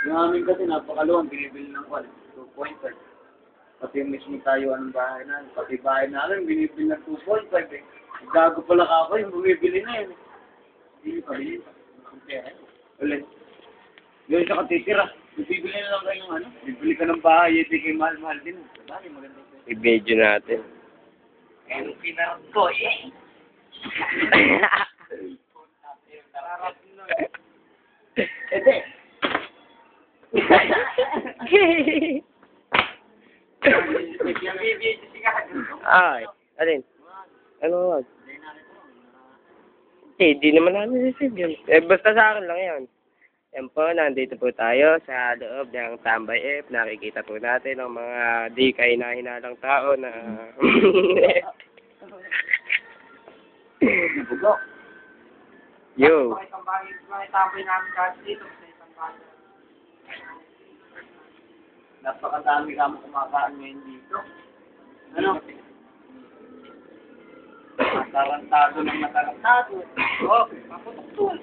Yung amin kasi napakaluwang, binibili ng 2.5. Pati yung mismo tayo anong bahay na, pati bahay namin, binibili ng 2.5 eh. Gago pala ka ako, yung bumibili na yun. Hindi pa, bili pa. Ulit. Yung isa ka titira. Bibili na lang kayo ng ano, bibili ka ng bahay, hindi kayo mahal-mahal din. Sabali, maganda. I-video natin. Ang pinarap ko eh. Ete. Ay, alin? Ano wag? Di naman namin receive yun. Basta sa akin lang yan. Yan po, nandito po tayo sa loob ng Tambay F. Nakikita po natin ang mga di kahina-hinalang tao na... Yo. Napakadami ka mo kumakain ngayon dito. Ano? Matarantado ng matarantado. Oh, maputok to.